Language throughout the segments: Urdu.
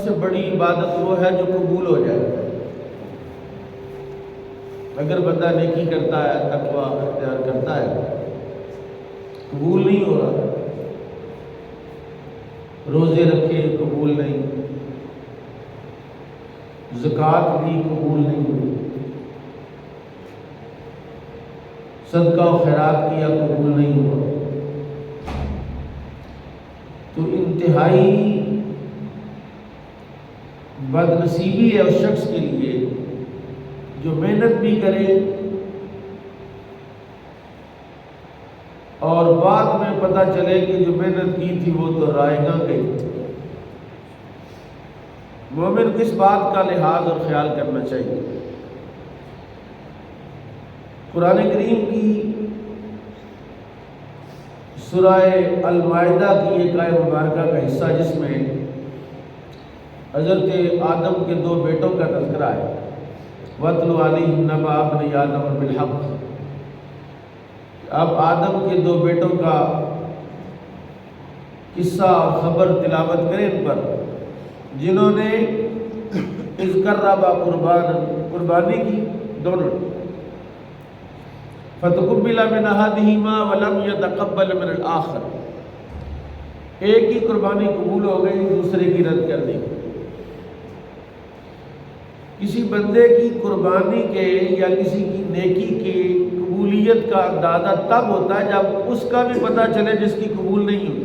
سے بڑی عبادت وہ ہے جو قبول ہو جائے۔ اگر بندہ نیکی کرتا ہے، تقویٰ اختیار کرتا ہے، قبول نہیں ہو رہا، روزے رکھے قبول نہیں، زکوٰۃ بھی قبول نہیں ہوئی، صدقہ و خیرات کیا قبول نہیں ہوا، تو انتہائی بد نصیبی ہے اس شخص کے لیے جو محنت بھی کرے اور بعد میں پتہ چلے کہ جو محنت کی تھی وہ تو رائے نہ گئی۔ مومن کس بات کا لحاظ اور خیال کرنا چاہیے؟ قرآن کریم کی سورہ المائدہ کی ایک آیت مبارکہ کا حصہ جس میں حضرت آدم کے دو بیٹوں کا تذکرہ ہے، وَاتْلُ عَلَيْهِمْ نَبَأَ ابْنَيْ آدَمَ بِالْحَقِّ۔ اب آدم کے دو بیٹوں کا قصہ اور خبر تلاوت کریں ان پر، جنہوں نے اِذْ قَرَّبَا قربانی کی دونوں، فَتُقُبِّلَ مِنْ أَحَدِهِمَا وَلَمْ يَتَقَبَّلْ مِنَ الْآخَرِ۔ ایک کی قربانی قبول ہو گئی، دوسرے کی رد کر دی۔ کسی بندے کی قربانی کے یا کسی کی نیکی کی قبولیت کا اندازہ تب ہوتا ہے جب اس کا بھی پتہ چلے جس کی قبول نہیں ہوئی۔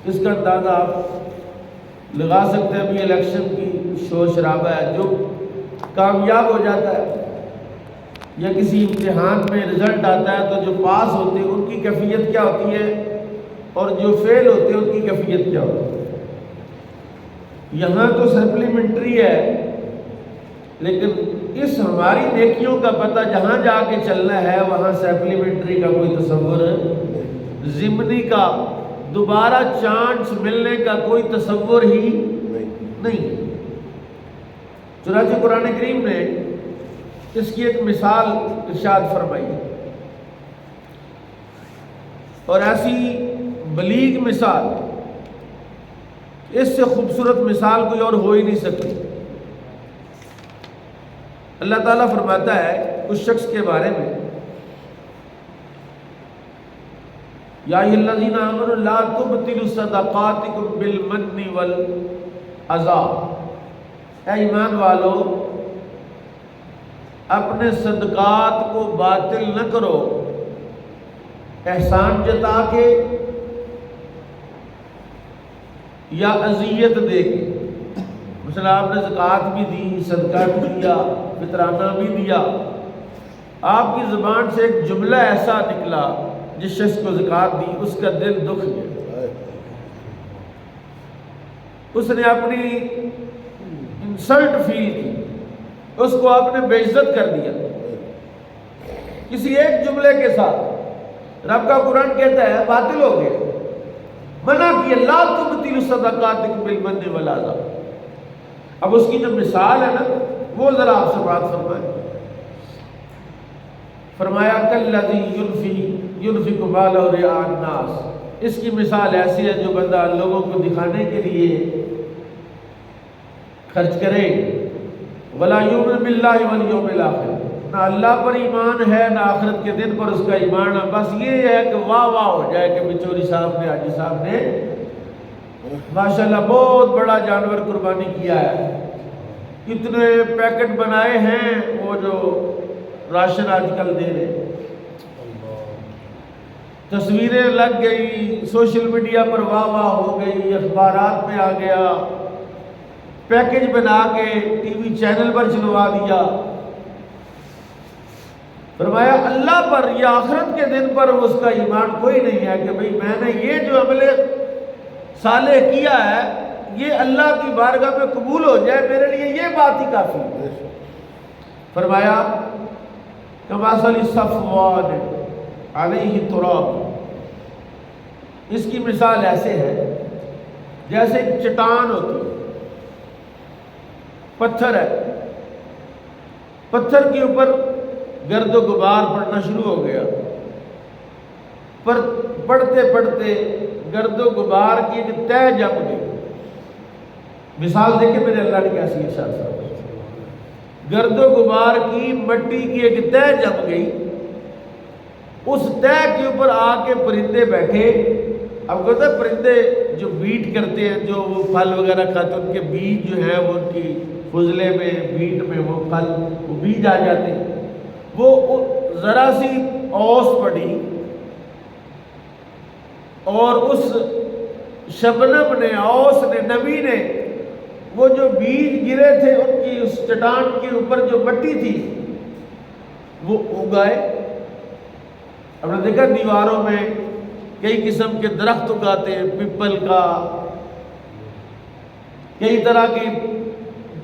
اس کا اندازہ آپ لگا سکتے ہیں۔ ابھی الیکشن کی شور شرابہ ہے، جو کامیاب ہو جاتا ہے یا کسی امتحان میں رزلٹ آتا ہے تو جو پاس ہوتے ہیں ان کی کیفیت کیا ہوتی ہے اور جو فیل ہوتے ہیں ان کی کیفیت کیا ہوتی ہے۔ یہاں تو سپلیمنٹری ہے، لیکن اس ہماری نیکیوں کا پتہ جہاں جا کے چلنا ہے وہاں سپلیمنٹری کا کوئی تصور، ضمنی کا دوبارہ چانس ملنے کا کوئی تصور ہی نہیں۔ چنانچہ قرآن کریم نے اس کی ایک مثال ارشاد فرمائی، اور ایسی بلیغ مثال، اس سے خوبصورت مثال کوئی اور ہو ہی نہیں سکتی۔ اللہ تعالیٰ فرماتا ہے اس شخص کے بارے میں، یا ایھا الذین آمنوا لا تبطلوا صدقاتکم بالمن والعذا۔ اے ایمان والو، اپنے صدقات کو باطل نہ کرو احسان جتا کے یا اذیت دے کے۔ مثلا آپ نے زکوٰۃ بھی دی، صدقہ بھی دیا، فطرانہ بھی دیا، آپ کی زبان سے ایک جملہ ایسا نکلا جس شخص کو زکوٰۃ دی اس کا دل دکھ گیا، اس نے اپنی انسلٹ فیل کی، اس کو آپ نے بے عزت کر دیا کسی ایک جملے کے ساتھ۔ رب کا قرآن کہتا ہے باطل ہو گیا، منع کیا لا تبطلوا صدقاتکم بالمن والعذا۔ اب اس کی جو مثال ہے نا وہ ذرا آپ سے بات فرمائے۔ فرمایا کالذی ينفق مالہ رئاء الناس۔ اس کی مثال ایسی ہے جو بندہ لوگوں کو دکھانے کے لیے خرچ کرے، ولا یؤمن باللہ والیوم الآخر، نہ اللہ پر ایمان ہے نہ آخرت کے دن پر اس کا ایمان ہے، بس یہ ہے کہ واہ واہ ہو جائے کہ بچوری صاحب نے، حاجی صاحب نے ماشاءاللہ بہت بڑا جانور قربانی کیا ہے، اتنے پیکٹ بنائے ہیں وہ جو راشن آج کل دے رہے، تصویریں لگ گئی، سوشل میڈیا پر واہ واہ ہو گئی، اخبارات میں آ گیا، پیکج بنا کے ٹی وی چینل پر چلوا دیا۔ فرمایا اللہ پر یا آخرت کے دن پر اس کا ایمان کوئی نہیں ہے کہ بھئی میں نے یہ جو عمل صالح کیا ہے یہ اللہ کی بارگاہ میں قبول ہو جائے، میرے لیے یہ بات ہی کافی ہے۔ فرمایا کمثل صفوان علیہ تراب۔ اس کی مثال ایسے ہے جیسے ایک چٹان ہوتی ہے، پتھر ہے، پتھر کے اوپر گرد و غبار پڑنا شروع ہو گیا، پر پڑھتے پڑھتے گرد و غبار کی ایک تہ جم گئی، مثال دیکھیں میرے اللہ نے کیسی ارشاد فرمایا، گرد و غبار کی مٹی کی ایک تہ جم گئی، اس تہ کے اوپر آ کے پرندے بیٹھے۔ اب کہتے ہیں پرندے جو بیٹ کرتے ہیں، جو وہ پھل وغیرہ کھاتے ہیں، ان کے بیج جو ہے وہ ان کی فضلے میں بیٹ میں وہ پھل وہ بیج آ جاتے ہیں۔ وہ ذرا سی اوس پڑی اور اس شبنم نے، اوس نے، نبی نے وہ جو بیج گرے تھے ان کی اس چٹان کے اوپر جو مٹی تھی وہ اگائے۔ ہم نے دیکھا دیواروں میں کئی قسم کے درخت اگاتے ہیں، پیپل کا، کئی طرح کی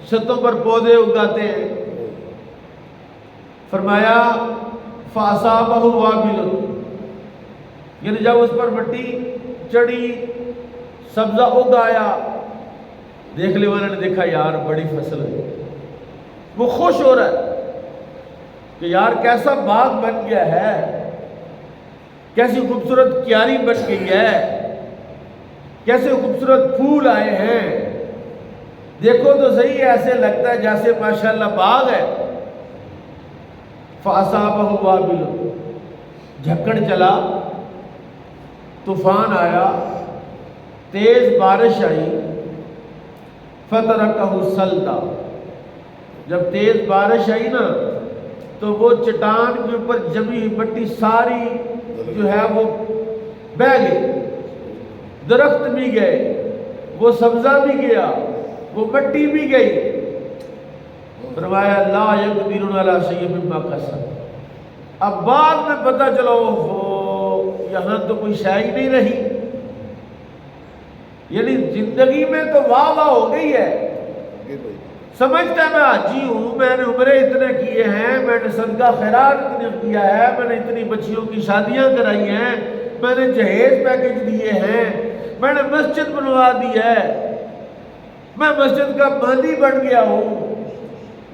چھتوں پر پودے اگاتے ہیں۔ فرمایا فَأَصَابَهُ وَابِلٌ، یعنی جب اس پر مٹی چڑھی، سبزہ اگایا، دیکھنے والے نے دیکھا یار بڑی فصل ہے، وہ خوش ہو رہا ہے کہ یار کیسا باغ بن گیا ہے، کیسی خوبصورت کیاری بن گئی ہے، کیسے خوبصورت پھول آئے ہیں، دیکھو تو صحیح ایسے لگتا ہے جیسے ماشاءاللہ باغ ہے۔ فَأَصَابَهُ وَابِلٌ، جھکڑ چلا، طوفان آیا، تیز بارش آئی، فَتَرَكَهُ صَلْدًا، جب تیز بارش آئی نا تو وہ چٹان کے اوپر جمی ہوئی مٹی ساری جو ہے وہ بہہ گئی، درخت بھی گئے، وہ سبزہ بھی گیا، وہ مٹی بھی گئی۔ فرمایا لا يقدرون علی شیء مما کسبوا، اب بعد میں پتہ چلا ہو یہاں تو کوئی شے ہی نہیں رہی، یعنی زندگی میں تو واہ واہ ہو گئی ہے، سمجھتا ہے میں حاجی ہوں، میں نے عمرے اتنے کیے ہیں، میں نے صدقہ خیرات اتنے کیا ہے، میں نے اتنی بچیوں کی شادیاں کرائی ہیں، میں نے جہیز پیکج دیے ہیں، میں نے مسجد بنوا دی ہے، میں مسجد کا مہندی بن گیا ہوں،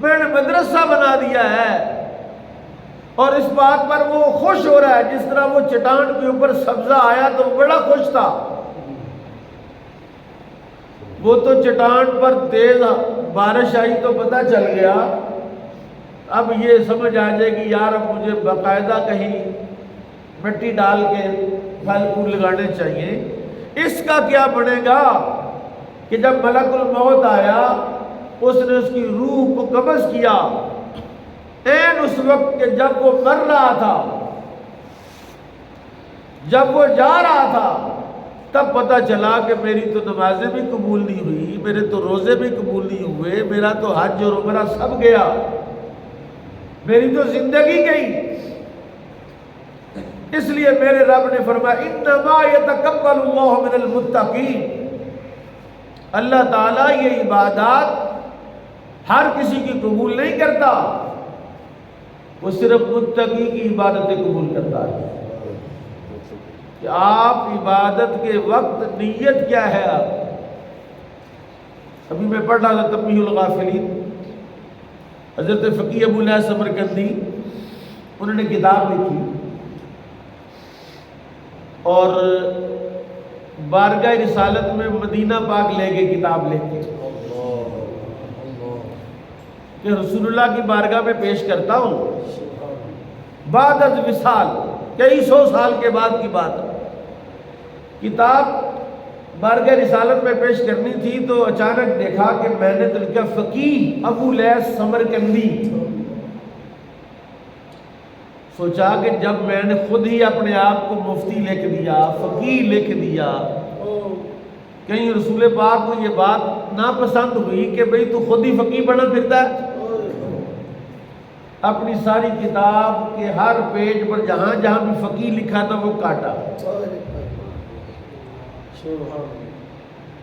میں نے مدرسہ بنا دیا ہے، اور اس بات پر وہ خوش ہو رہا ہے جس طرح وہ چٹان کے اوپر سبزہ آیا تو وہ بڑا خوش تھا۔ وہ تو چٹان پر تیز بارش آئی تو پتہ چل گیا، اب یہ سمجھ آ جائے گی یار اب مجھے باقاعدہ کہیں مٹی ڈال کے پھل پھول لگانے چاہیے۔ اس کا کیا بنے گا کہ جب ملک الموت آیا اس نے اس کی روح کو قبض کیا، این اس وقت کہ جب وہ مر رہا تھا، جب وہ جا رہا تھا، تب پتہ چلا کہ میری تو نمازیں بھی قبول نہیں ہوئی، میرے تو روزے بھی قبول نہیں ہوئے، میرا تو حج اور عمرہ سب گیا، میری تو زندگی گئی۔ اس لیے میرے رب نے فرمایا انما یتقبل اللہ من المتقین، اللہ تعالیٰ یہ عبادات ہر کسی کی قبول نہیں کرتا، وہ صرف متقی کی عبادتیں قبول کرتا ہے۔ کہ آپ عبادت کے وقت نیت کیا ہے؟ ابھی میں پڑھ رہا تھا تنبیہ الغافلین، حضرت فقیہ ابو الیاس سمرقندی انہوں نے کتاب لکھی اور بارگاہ رسالت میں مدینہ پاک لے گئے کتاب لے کے کہ رسول اللہ کی بارگاہ میں پیش کرتا ہوں، بعد از وصال، کئی سو سال کے بعد کی بات ہے، کتاب بارگاہ رسالت میں پیش کرنی تھی تو اچانک دیکھا کہ میں نے تو لکھا فقیہ ابو الیاس سمرقندی، سوچا کہ جب میں نے خود ہی اپنے آپ کو مفتی لکھ دیا، فقیہ لکھ دیا، کہیں رسول پاک کو یہ بات ناپسند ہوئی کہ بھئی تو خود ہی فقیہ بنا پھرتا ہے؟ اپنی ساری کتاب کے ہر پیج پر جہاں جہاں بھی فقیہ لکھا تھا وہ کاٹا،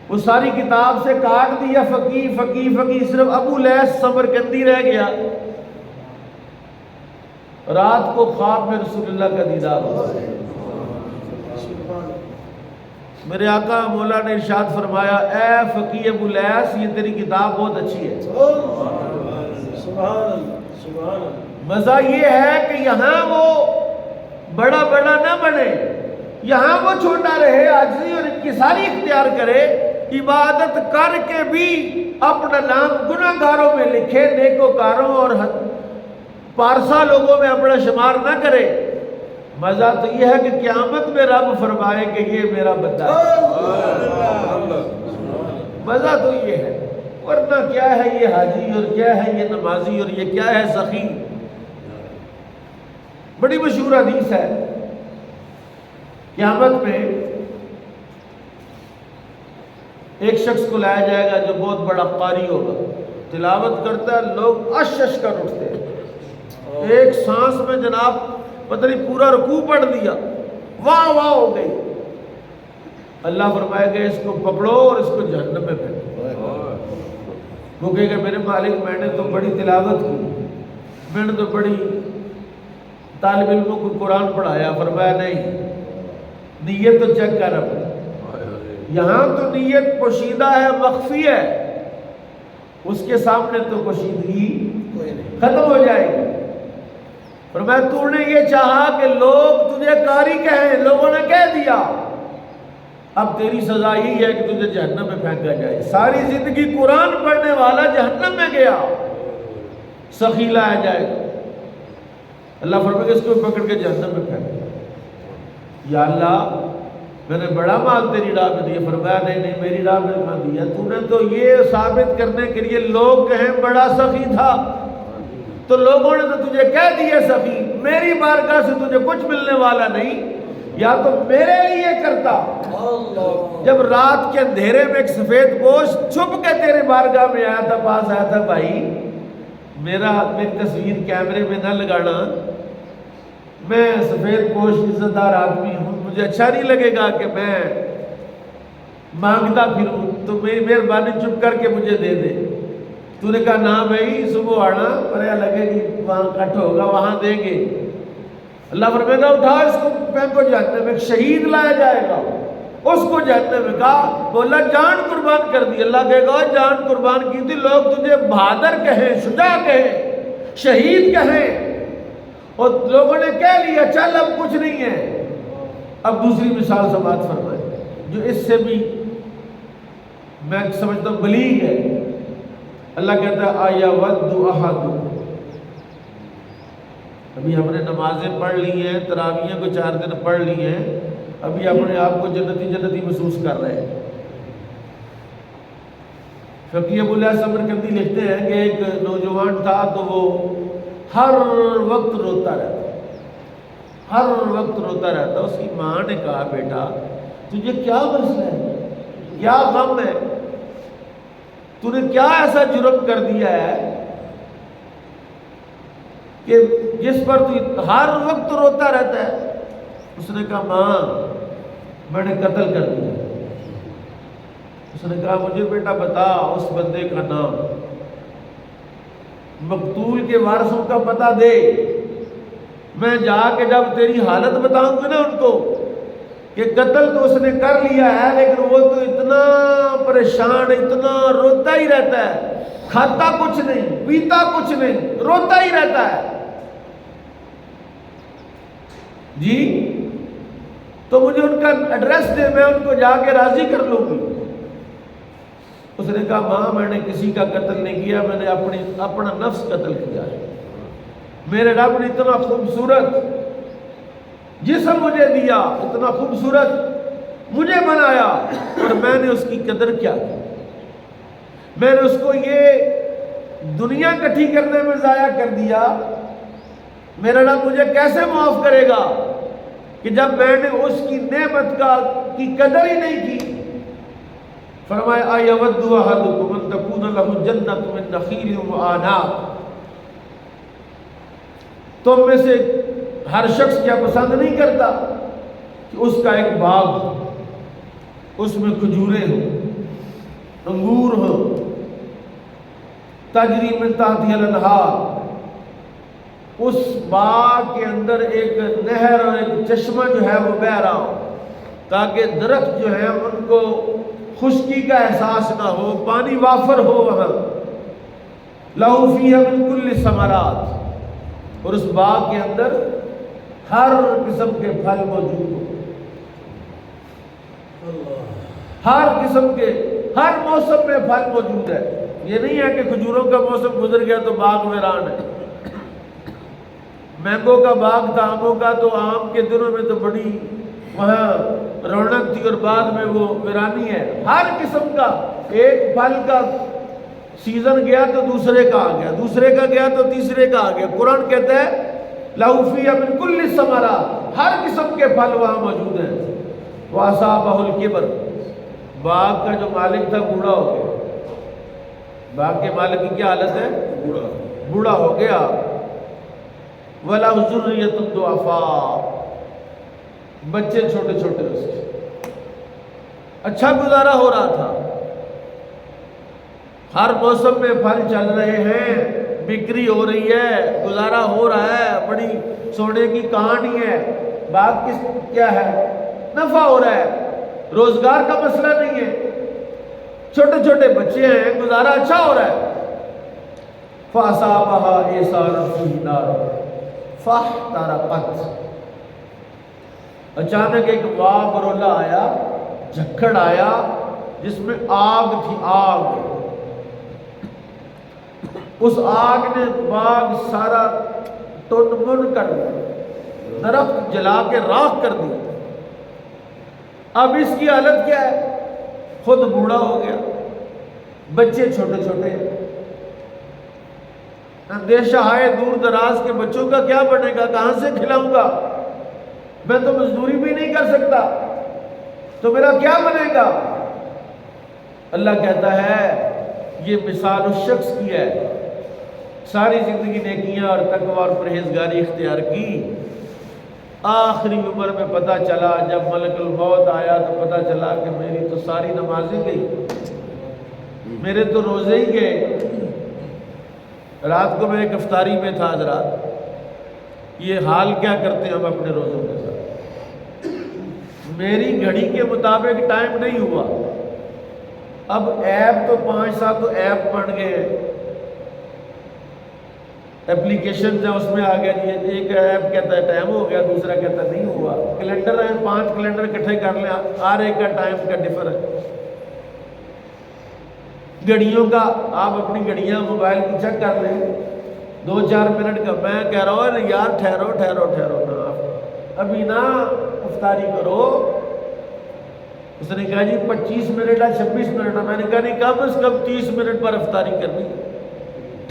وہ ساری کتاب سے کاٹ دیا فقیہ فقیہ فقیہ، صرف ابو الیاس سمرقندی رہ گیا۔ رات کو خواب میں رسول اللہ کا دیدار ہوا، میرے آقا مولا نے ارشاد فرمایا اے فقیہ ابو الیاس یہ تیری کتاب بہت اچھی ہے۔ مزہ یہ ہے کہ یہاں وہ بڑا بڑا نہ بنے، یہاں وہ چھوٹا رہے، عاجزی اور انکساری اختیار کرے، عبادت کر کے بھی اپنا نام گناہگاروں میں لکھے، نیکوکاروں اور پارسا لوگوں میں اپنا شمار نہ کرے، مزہ تو یہ ہے کہ قیامت میں رب فرمائے کہ یہ میرا بندہ ہے۔ مزہ تو یہ ہے، ورنہ کیا ہے یہ حاجی اور کیا ہے یہ نمازی اور یہ کیا ہے سخی۔ بڑی مشہور حدیث ہے، قیامت میں ایک شخص کو لایا جائے گا جو بہت بڑا قاری ہوگا، تلاوت کرتا ہے، لوگ اش اش کر اٹھتے ہیں، ایک سانس میں جناب پتہ نہیں پورا رکوع پڑھ دیا، واہ واہ ہو گئی۔ اللہ فرمائے گا اس کو پکڑو اور اس کو جہنم میں پھینکو۔ وہ کہے گا میرے مالک میں نے تو بڑی تلاوت کی، میں نے تو بڑی طالب علموں کو قرآن پڑھایا۔ فرمایا نہیں، نیت تو چیک کر اپنی، یہاں تو نیت پوشیدہ ہے، مخفی ہے، اس کے سامنے تو پوشیدگی ختم ہو جائے گی۔ فرمایا تو نے یہ چاہا کہ لوگ تجھے قاری کہیں، لوگوں نے کہہ دیا، اب تیری سزا یہی ہے کہ تجھے جہنم میں پھینکا جائے۔ ساری زندگی قرآن پڑھنے والا جہنم میں گیا، سخی لایا جائے گا، اللہ فرمائے گا اس کو پکڑ کے جہنم میں پھینک۔ یا اللہ میں نے بڑا مال تیری راہ میں دیا۔ فرمایا نہیں نہیں، میری راہ میں کہاں دیا، تو نے تو یہ ثابت کرنے کے لیے لوگ کہیں بڑا سخی تھا، تو لوگوں نے تو تجھے کہہ دیا سخی، میری بارگاہ سے تجھے کچھ ملنے والا نہیں، یا تو میرے لیے کرتا۔ جب رات کے اندھیرے میں ایک سفید پوش چھپ کے تیرے بارگاہ میں آیا تھا، پاس آیا تھا، بھائی میری تصویر کیمرے میں نہ لگانا، میں سفید پوش عزت دار آدمی ہوں، مجھے اچھا نہیں لگے گا کہ میں مانگتا پھروں، تو میری مہربانی چپ کر کے مجھے دے دے۔ تو نے کہا نہ بھائی، صبح آنا پریا لگے گی، وہاں کٹ ہوگا، وہاں دیں گے۔ اللہ فرمائے گا اٹھا اس کو پھینکو جہنم میں، ایک شہید لایا جائے گا، اس کو جہنم میں۔ کہا بولا جان قربان کر دی۔ اللہ کہے گا جان قربان کی تھی، لوگ تجھے بہادر کہیں، شجاع کہیں، شہید کہیں، اور لوگوں نے کہہ لیا چل اب کچھ نہیں ہے۔ اب دوسری مثال سے بات فرمائے جو اس سے بھی میں سمجھتا ہوں بلیغ ہے۔ اللہ کہتا ہے آیا ود احدکم، ابھی ہم نے نمازیں پڑھ لی ہیں، تراویحیں کو 4 دن پڑھ لی ہیں، ابھی اپنے آپ کو جنتی جنتی محسوس کر رہے ہیں۔ فقیہ ابو الیاس سمرقندی لکھتے ہیں کہ ایک نوجوان تھا تو وہ ہر وقت روتا رہتا، ہر وقت روتا رہتا۔ اس کی ماں نے کہا بیٹا تجھے کیا مسئلہ ہے، کیا غم ہے، تو نے کیا ایسا جرم کر دیا ہے کہ جس پر تو ہر وقت روتا رہتا ہے؟ اس نے کہا ماں میں نے قتل کر دیا۔ اس نے کہا مجھے بیٹا بتا اس بندے کا نام، مقتول کے وارثوں کا پتہ دے، میں جا کے جب تیری حالت بتاؤں گا نا ان کو کہ قتل تو اس نے کر لیا ہے، لیکن وہ تو اتنا پریشان، اتنا روتا ہی رہتا ہے، کھاتا کچھ نہیں، پیتا کچھ نہیں، روتا ہی رہتا ہے جی، تو مجھے ان کا ایڈریس دے، میں ان کو جا کے راضی کر لوں گی۔ اس نے کہا ماں میں نے کسی کا قتل نہیں کیا، میں نے اپنا نفس قتل کیا ہے۔ میرے رب نے اتنا خوبصورت جسم مجھے دیا، اتنا خوبصورت مجھے بنایا، اور میں نے اس کی قدر کیا کی، میں نے اس کو یہ دنیا کٹھی کرنے میں ضائع کر دیا۔ میرا رب مجھے کیسے معاف کرے گا کہ جب میں نے اس کی نعمت کی قدر ہی نہیں کی۔ فرمایا اَیَوَدُّ أَحَدُکُمْ أَن تَکُونَ لَهُ جَنَّةٌ مِّن نَخِیلٍ وَأَعْنَابٍ، تم میں سے ہر شخص کیا پسند نہیں کرتا کہ اس کا ایک باغ ہو، اس میں کھجوریں ہوں، انگور ہوں، تجری من تحتها الانہار، اس باغ کے اندر ایک نہر اور ایک چشمہ جو ہے وہ بہہ رہا ہو، تاکہ درخت جو ہے ان کو خشکی کا احساس نہ ہو، پانی وافر ہو وہاں۔ لَهُ فِيهَا مِن كُلِّ الثَّمَرَاتِ، اور اس باغ کے اندر ہر قسم کے پھل موجود ہو، ہر قسم کے ہر موسم میں پھل موجود ہے. یہ نہیں ہے کہ کھجوروں کا موسم گزر گیا تو باغ ویران ہے. مینگو کا باغ تھا آموں کا، تو آم کے دنوں میں تو بڑی وہاں رونق تھی، اور بعد میں وہ ویرانی ہے. ہر قسم کا ایک پھل کا سیزن گیا تو دوسرے کا آ گیا، دوسرے کا گیا تو تیسرے کا آ گیا. قرآن کہتا ہے لَهُ فِيهَا مِن كُلِّ الثَّمَرَاتِ، ہر قسم کے پھل وہاں موجود ہیں. وَأَصَابَهُ الْكِبْرُ، باغ کا جو مالک تھا بوڑھا ہو گیا. باغ کے مالک کی کیا حالت ہے؟ بوڑھا ہو گیا. وَلَهُ ذُرِّيَّةٌ ضُعَفَاءُ، بچے چھوٹے چھوٹے اس کے. اچھا گزارا ہو رہا تھا، ہر موسم میں پھل چل رہے ہیں، بکری ہو رہی ہے، گزارا ہو رہا ہے، بڑی سونے کی کہانی ہے. باغ کیا ہے؟ نفع ہو رہا ہے، روزگار کا مسئلہ نہیں ہے، چھوٹے چھوٹے بچے ہیں، گزارا اچھا ہو رہا ہے. فَأَصَابَهَا إِعْصَارٌ فِيهِ نَارٌ فَاحْتَرَقَتْ، اچانک ایک واہ برولا آیا، جھکڑ آیا جس میں آگ تھی. آگ، اس آگ نے باغ سارا ٹن من کر دیا، درخت جلا کے راکھ کر دیا. اب اس کی حالت کیا ہے؟ خود بوڑھا ہو گیا، بچے چھوٹے چھوٹے. اندیشہ ہے دور دراز کے بچوں کا کیا بنے گا، کہاں سے کھلاؤں گا، میں تو مزدوری بھی نہیں کر سکتا، تو میرا کیا بنے گا. اللہ کہتا ہے یہ مثال اس شخص کی ہے، ساری زندگی نیکیاں اور تقوی اور پرہیزگاری اختیار کی، آخری عمر میں پتہ چلا جب ملک الموت آیا تو پتہ چلا کہ میری تو ساری نمازیں گئی، میرے تو روزے ہی گئے. رات کو میں ایک افطاری میں تھا حضرات، یہ حال کیا کرتے ہیں ہم اپنے روزوں کے ساتھ. میری گھڑی کے مطابق ٹائم نہیں ہوا، اب ایپ تو 5-7 تو ایپ بن گئے، اپلیکیشنز ہیں، اس میں آ گیا جی ایک ایپ کہتا ہے ٹائم ہو گیا، دوسرا کہتا ہے نہیں ہوا. کیلنڈر ہیں، 5 کیلنڈر اکٹھے کر لیں، ہر ایک کا ٹائم کا ڈفر ہے. گھڑیوں کا آپ اپنی گھڑیاں موبائل کی چیک کر لیں، 2-4 منٹ کا. میں کہہ رہا ہوں یار ٹھہرو نا، ابھی نہ افطاری کرو. اس نے کہا جی 25 منٹ ہے 26 منٹ ہے. میں نے کہا نہیں، کم از کم 30 منٹ پر افطاری کرنی،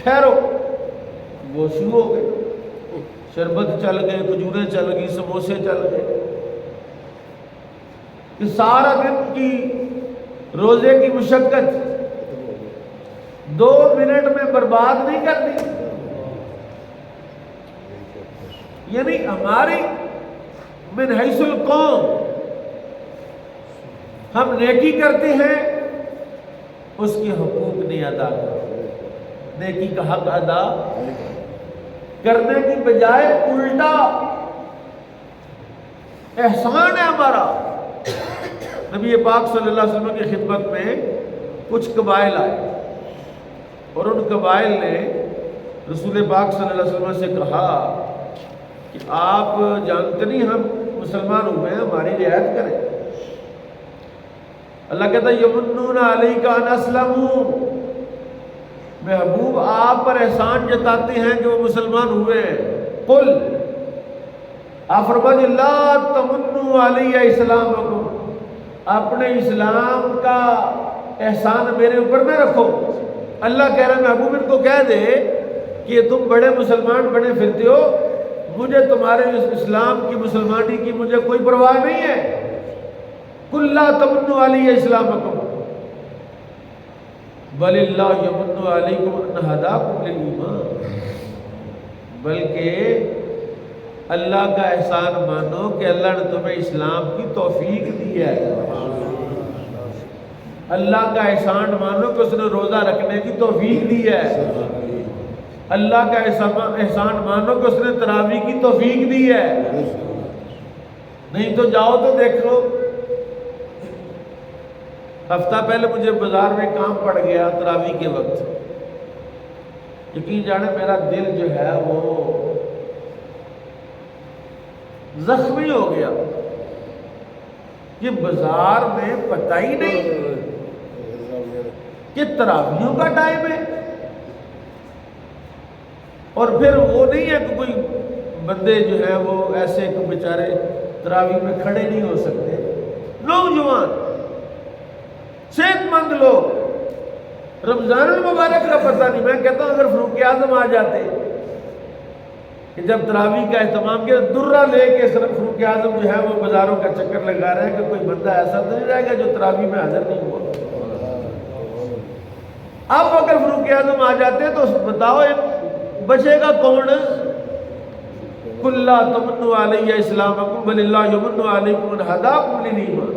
ٹھہرو. وہ شروع ہو گئے، شربت چل گئے، کھجوریں چل گئی، سموسے چل گئے. کہ سارا دن کی روزے کی مشقت 2 منٹ میں برباد نہیں کرنی. یعنی ہماری من حیث القوم ہم نیکی کرتے ہیں، اس کے حقوق نہیں ادا کرتے، نیکی کا حق ادا کرنے کی بجائے الٹا احسان ہے ہمارا. نبی پاک صلی اللہ علیہ وسلم کی خدمت میں کچھ قبائل آئے، اور ان قبائل نے رسول پاک صلی اللہ علیہ وسلم سے کہا کہ آپ جانتے نہیں ہم مسلمان ہوئے ہیں، ہماری رعایت کریں. اللہ کہتا ہے یمنون علیک ان اسلموا، محبوب آپ پر احسان جتاتے ہیں کہ وہ مسلمان ہوئے. قل، آپ فرمائیں لا تمنوا علی اسلامکم، اپنے اسلام کا احسان میرے اوپر نہ رکھو. اللہ کہہ رہا ہے محبوب ان کو کہہ دے کہ تم بڑے مسلمان بنے پھرتے ہو، مجھے تمہارے اسلام کی مسلمانی کی مجھے کوئی پرواہ نہیں ہے. قل لا تمنوا علی اسلامکم بل اللہ یمن علیکم ان ہداکم للایمان، بلکہ اللہ کا احسان مانو کہ اللہ نے تمہیں اسلام کی توفیق دی ہے. اللہ کا احسان مانو کہ اس نے روزہ رکھنے کی توفیق دی ہے. اللہ کا احسان مانو کہ اس نے تراویح کی توفیق دی ہے. نہیں تو جاؤ تو دیکھ لو. ہفتہ پہلے مجھے بازار میں کام پڑ گیا تراویح کے وقت، یقین جانے میرا دل جو ہے وہ زخمی ہو گیا. یہ بازار میں پتہ ہی نہیں کہ تراویحوں کا ٹائم ہے، اور پھر وہ نہیں ہے کہ کوئی بندے جو ہے وہ ایسے کہ بیچارے تراویح میں کھڑے نہیں ہو سکتے، نوجوان صحت مند لوگ، رمضان المبارک کا پتہ نہیں، میں کہتا ہوں اگر فاروق اعظم آ جاتے کہ جب تراویح کا اہتمام کیا، درہ لے کے فاروق اعظم جو ہے وہ بازاروں کا چکر لگا رہے ہیں کہ کوئی بندہ ایسا تو نہیں رہے گا جو تراویح میں حاضر نہیں ہوا۔ اب اگر فاروق اعظم آ جاتے تو بتاؤ بچے گا کون؟ قُل لَا تَمُنُّوا عَلَيَّ إِسْلَامَكُمْ بَلِ اللَّهُ يَمُنُّ عَلَيْكُمْ أَنْ هَدَاكُمْ لِلْإِيمَانِ۔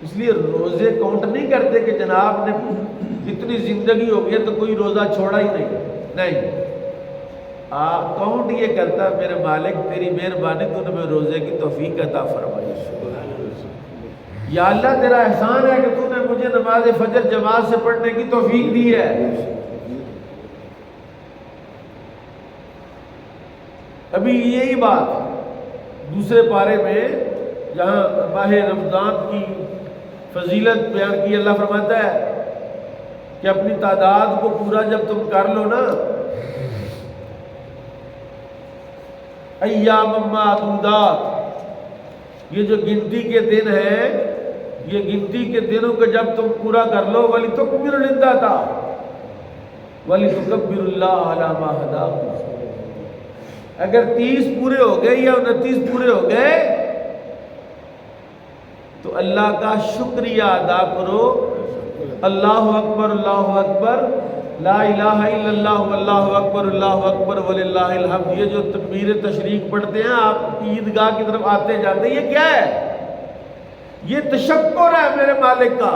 اس لیے روزے کاؤنٹ نہیں کرتے کہ جناب نے اتنی زندگی ہو گئی تو کوئی روزہ چھوڑا ہی نہیں، کاؤنٹ یہ کرتا میرے مالک تیری مہربانی تو نے میں روزے کی توفیق عطا فرمائی، یا اللہ تیرا احسان ہے کہ تو نے مجھے نماز فجر جماعت سے پڑھنے کی توفیق دی ہے۔ ابھی یہی بات دوسرے پارے میں جہاں ماہ رمضان کی فضیلت بیان کی، اللہ فرماتا ہے کہ اپنی تعداد کو پورا جب تم کر لو نا، ایام معدودات، یہ جو گنتی کے دن ہیں، یہ گنتی کے دنوں کو جب تم پورا کر لو، وَلِتُكْمِلُوا الْعِدَّةَ وَلِتُكَبِّرُوا اللَّهَ عَلَىٰ مَا هَدَاكُمْ۔ اگر 30 پورے ہو گئے یا 29 پورے ہو گئے تو اللہ کا شکریہ ادا کرو، اللہ اکبر اللہ اکبر، لا الہ الا اللہ، اللہ اکبر اللہ اکبر وللہ الحمد۔ یہ جو تکبیر تشریق پڑھتے ہیں آپ عیدگاہ کی طرف آتے جاتے ہیں، یہ کیا ہے؟ یہ تشکر ہے میرے مالک کا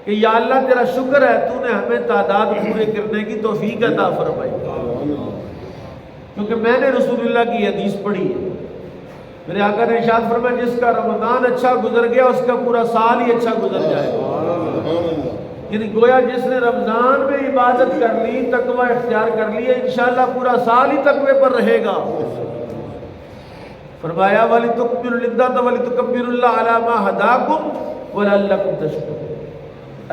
کہ یا اللہ تیرا شکر ہے تو نے ہمیں تعداد پورے کرنے کی توفیق عطا فرمائی، کیونکہ میں نے رسول اللہ کی حدیث پڑھی ہے، میرے آقا نے ارشاد فرمایا جس کا رمضان اچھا گزر گیا اس کا پورا سال ہی اچھا گزر جائے گا۔ یعنی گویا جس نے رمضان میں عبادت کر لی، تقوی اختیار کر لی، انشاءاللہ پورا سال ہی تقوی پر رہے گا۔ فرمایا وَلِتُكْمِلُوا الْعِدَّةَ وَلِتُكَبِّرُوا اللَّهَ عَلَىٰ مَا هَدَاكُمْ وَلَعَلَّكُمْ تَشْكُرُونَ۔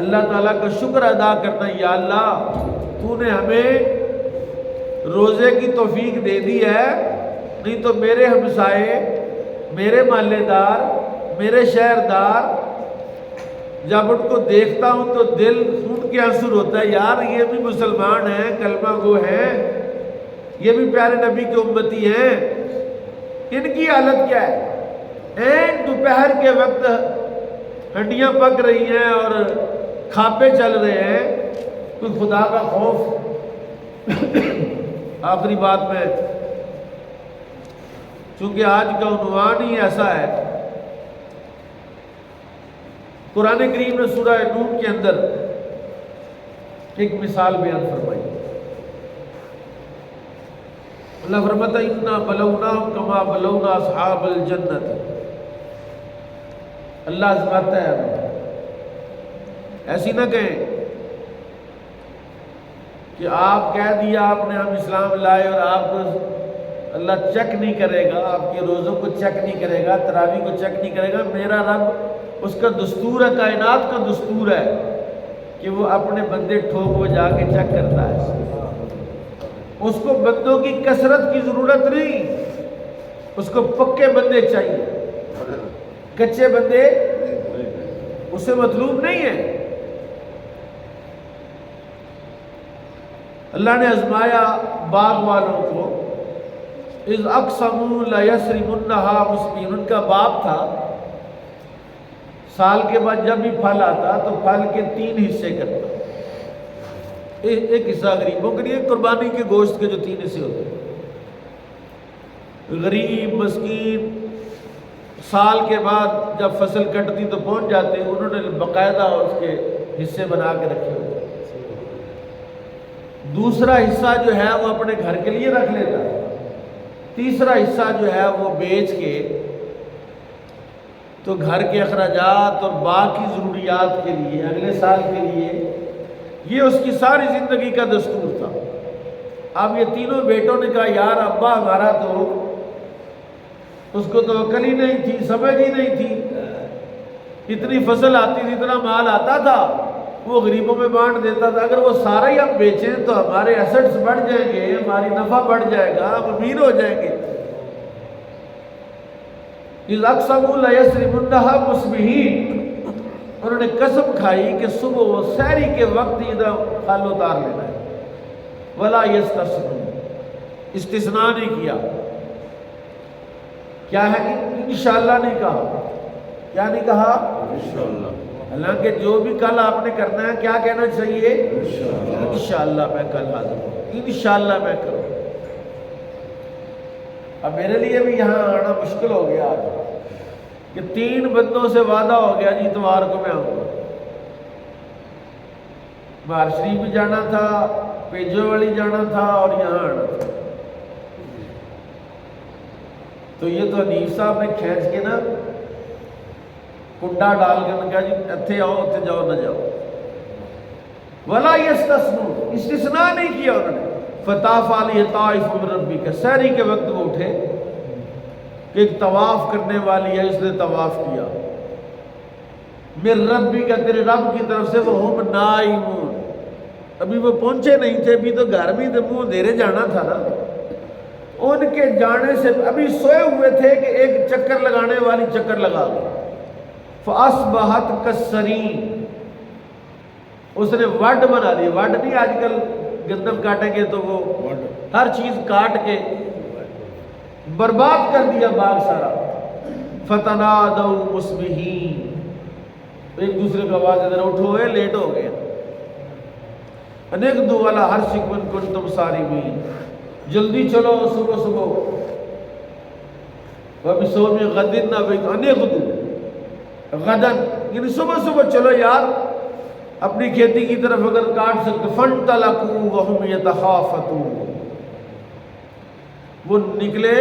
اللہ تعالیٰ کا شکر ادا کرنا، یا اللہ تو نے ہمیں روزے کی توفیق دے دی ہے، نہیں تو میرے ہمسائے، میرے محلے دار، میرے شہردار، جب ان کو دیکھتا ہوں تو دل خون کے آنسو ہوتا ہے، یار یہ بھی مسلمان ہیں، کلمہ گو ہیں، یہ بھی پیارے نبی کے امتی ہیں، ان کی حالت کیا ہے؟ این دوپہر کے وقت ہڈیاں پک رہی ہیں اور کھاپے چل رہے ہیں، کوئی خدا کا خوف۔ آخری بات میں، چونکہ آج کا عنوان ہی ایسا ہے، قرآن کریم نے سورہ نون کے اندر ایک مثال بیان فرمائی۔ اللہ فرماتا ہے اِنَّا بَلَوْنَاهُمْ كَمَا بَلَوْنَا أَصْحَابَ الْجَنَّةِ۔ اللہ آزماتا ہے ہمیں، ایسی نہ کہیں کہ آپ کہہ دیا آپ نے ہم اسلام لائے اور آپ کو اللہ چیک نہیں کرے گا، آپ کے روزوں کو چیک نہیں کرے گا، تراویح کو چیک نہیں کرے گا۔ میرا رب اس کا دستور ہے، کائنات کا دستور ہے کہ وہ اپنے بندے ٹھوک وہ جا کے چیک کرتا ہے۔ اس کو بندوں کی کثرت کی ضرورت نہیں، اس کو پکے بندے چاہیے، کچے بندے اسے مطلوب نہیں ہے۔ اللہ نے آزمایا باغ والوں کو، اِذْ أَقْسَمُوا لَيَسْرِمُنَّهَا مُصْبِحِينَ، ان کا باپ تھا، سال کے بعد جب بھی پھل آتا تو پھل کے 3 حصے کرتا، ایک حصہ غریبوں کے لیے، قربانی کے گوشت کے جو 3 حصے ہوتے ہیں، غریب مسکین سال کے بعد جب فصل کٹتی تو پہنچ جاتے، انہوں نے باقاعدہ اس کے حصے بنا کے رکھے ہوتے۔ دوسرا حصہ جو ہے وہ اپنے گھر کے لیے رکھ لیتا، تیسرا حصہ جو ہے وہ بیچ کے تو گھر کے اخراجات اور باقی ضروریات کے لیے اگلے سال کے لیے، یہ اس کی ساری زندگی کا دستور تھا۔ اب یہ تینوں بیٹوں نے کہا یار ابا ہمارا تو، اس کو تو عقل ہی نہیں تھی، سمجھ ہی نہیں تھی، اتنی فصل آتی تھی، اتنا مال آتا تھا، وہ غریبوں میں بانٹ دیتا تھا. اگر وہ سارا ہی ہم بیچیں تو ہمارے ایسٹس بڑھ جائیں گے، ہماری نفع بڑھ جائے گا، ہم امیر ہو جائیں گے. اِذْ أَقْسَمُوا لَيَسْرِمُنَّهَا مُصْبِحِينَ، انہوں نے قسم کھائی کہ صبح و سحری کے وقت ادھر پھل اتار لینا ہے. وَلَا يَسْتَثْنُونَ، استثناء نہیں کیا. کیا ہے؟ انشاءاللہ نہیں کہا. کیا نہیں کہا؟ انشاءاللہ. حالانکہ جو بھی کل آپ نے کرنا ہے کیا کہنا چاہیے؟ انشاءاللہ میں کل حاضر ہوں، انشاءاللہ میں کروں. اب میرے لیے بھی یہاں آنا مشکل ہو گیا آج کہ 3 بندوں سے وعدہ ہو گیا جی اتوار کو میں آؤں گا. مہار شریف بھی جانا تھا، پیجو والی جانا تھا اور یہاں آنا تھا. تو یہ تو حنیف صاحب نے کھینچ کے نا کنڈا ڈال کے کہا جی اتھے آؤ اتھے جاؤ نہ جاؤ. وَلَا يَسْتَثْنُونَ، استثناء نہیں کیا انہوں نے. فَطَافَ عَلَيْهِ طَائِفٌ مِّن رَبِّكَ، سحری کے وقت وہ اٹھے کہ ایک طواف کرنے والی ہے، اس نے طواف کیا. مِّن رَبِّكَ، تیرے رب کی طرف سے. وَهُمْ نَائِمُونَ، ابھی وہ پہنچے نہیں تھے، ابھی تو گھر بھی منہ اندھیرے جانا تھا نا. ان کے جانے سے ابھی سوئے ہوئے تھے کہ ایک چکر لگانے والی چکر لگا گئی. فَأَصْبَحَتْ كَالصَّرِيمِ، اس نے وڈ بنا دی. وڈ نہیں آج کل گندم کاٹیں گے تو وہ ہر چیز کاٹ کے برباد کر دیا باغ سارا. فَتَنَادَوْا مُصْبِحِينَ، ایک دوسرے کو آواز ادھر اٹھو ہے، لیٹ ہو گیا. اَنِغْدُوا عَلَىٰ حَرْثِكُمْ إِن كُنتُمْ صَارِمِينَ، جلدی چلو صبح صبح. وَبِصَوْمِ غَدٍ أَنِغْدُوا غدن، یعنی صبح صبح چلو یار اپنی کھیتی کی طرف اگر کاٹ سکتے. فَانْطَلَقُوا وَهُمْ يَتَخَافَتُونَ، وہ نکلے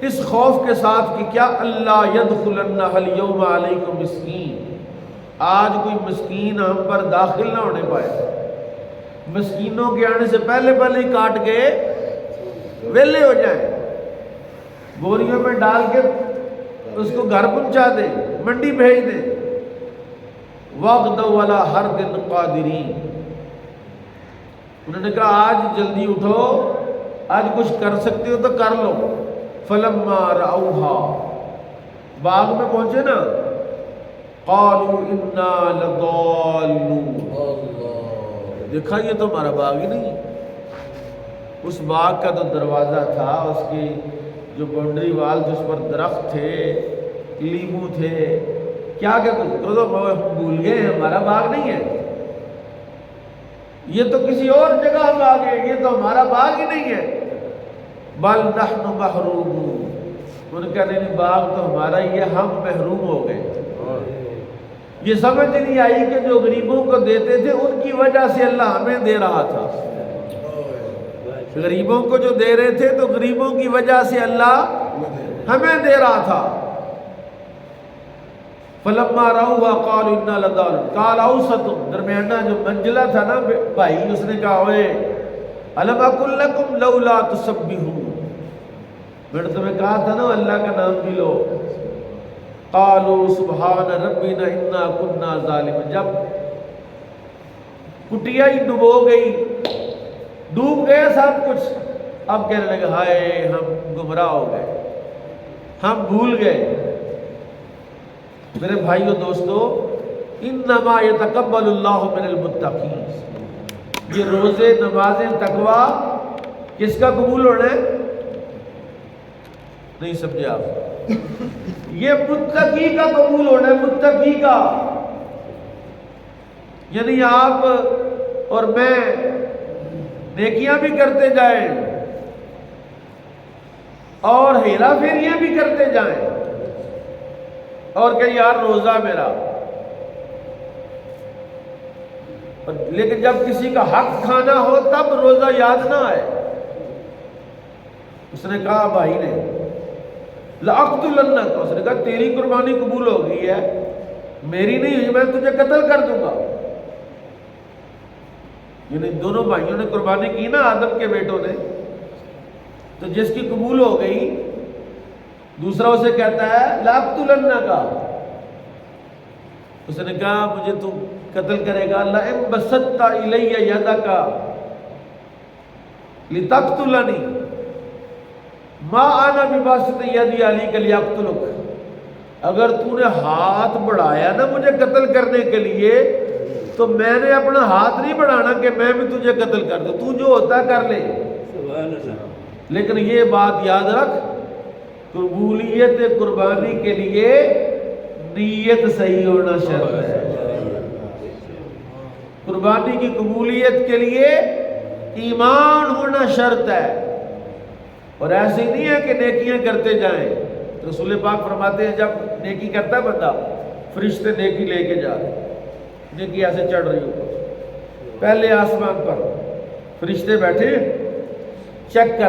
اس خوف کے ساتھ کہ کیا اللہ يَدْخُلَنَّهَا الْيَوْمَ عَلَيْكُمْ مِسْكِينٌ، آج کوئی مسکین ہم پر داخل نہ ہونے پائے. مسکینوں کے آنے سے پہلے پہلے ہی کاٹ کے ویلے ہو جائیں، بوریوں میں ڈال کے اس کو گھر پہنچا دیں، منڈی بھیج دیں. وَغْدَوْا عَلَىٰ حَرْدٍ قَادِرِينَ، انہوں نے کہا آج جلدی اٹھو، آج کچھ کر سکتے ہو تو کر لو. فَلَمَّا رَأَوْهَا، باغ میں پہنچے نا، قَالُوا إِنَّا لَضَالُّونَ، دیکھا یہ تو ہمارا باغ ہی نہیں ہے. اس باغ کا تو دروازہ تھا، اس کی جو باؤنڈری وال تھی اس پر درخت تھے، لیمو تھے، کیا کیا کچھ تو ہم بھول گئے، ہمارا باغ نہیں ہے، یہ تو کسی اور جگہ ہم آ گئے، یہ تو ہمارا باغ ہی نہیں ہے. بل نحن محرومون، انہوں نے کہا نہیں باغ تو ہمارا ہی ہے، ہم محروم ہو گئے. یہ سمجھ نہیں آئی کہ جو غریبوں کو دیتے تھے ان کی وجہ سے اللہ ہمیں دے رہا تھا. غریبوں کو جو دے رہے تھے تو غریبوں کی وجہ سے اللہ ہمیں دے رہا تھا. فَلَمَّا رَأَوْهَا قَالُوا إِنَّا لَضَالُّونَ، قَالَ أَوْسَطُهُمْ، درمیانہ جو منزلہ تھا نا بھائی، اس نے کہا اوئے أَلَمْ أَقُل لَّكُمْ لَوْلَا تُسَبِّحُونَ، میں نے تمہیں کہا تھا نا اللہ کا نام بھی لو. قَالُوا سُبْحَانَ رَبِّنَا إِنَّا كُنَّا ظَالِمِينَ، جب کٹیا ہی ڈوب گئی، ڈوب گئے سب کچھ، اب کہنے لگے ہائے ہم گمراہ ہو گئے، ہم بھول گئے. میرے بھائیو دوستو، انما یتقبل اللہ من المتقین، یہ روزے نمازیں تقویٰ کس کا قبول ہونا ہے؟ نہیں سمجھے آپ؟ یہ متقی کا قبول ہونا ہے، متقی کا. یعنی آپ اور میں نیکیاں بھی کرتے جائیں اور ہیرا پھیریاں بھی کرتے جائیں، اور کہ یار روزہ میرا، لیکن جب کسی کا حق کھانا ہو تب روزہ یاد نہ آئے. اس نے کہا بھائی نے لَأَقْتُلَنَّكَ، اس نے کہا تیری قربانی قبول ہو گئی ہے، میری نہیں ہوئی، میں تجھے قتل کر دوں گا. یعنی دونوں بھائیوں نے قربانی کی نا، آدم کے بیٹوں نے، تو جس کی قبول ہو گئی دوسرا اسے کہتا ہے لَأَقْتُلَنَّكَ، اس نے کہا مجھے تو قتل کرے گا، لئن بسطت الی یدک لتقتلنی ما انا بباسط یدی علیک لیقتلک، اگر تو نے ہاتھ بڑھایا نا مجھے قتل کرنے کے لیے تو میں نے اپنا ہاتھ نہیں بڑھانا کہ میں بھی تجھے قتل کر دوں، تو جو ہوتا کر لے۔ لیکن یہ بات یاد رکھ، قبولیت قربانی کے لیے نیت صحیح ہونا شرط ہے۔ قربانی کی قبولیت کے لیے ایمان ہونا شرط ہے، اور ایسے نہیں ہے کہ نیکیاں کرتے جائیں۔ رسول پاک فرماتے ہیں جب نیکی کرتا ہے بندہ، فرشتے نیکی لے کے جا رہے، نیکی ایسے چڑھ رہی ہو، پہلے آسمان پر فرشتے بیٹھے چیک کر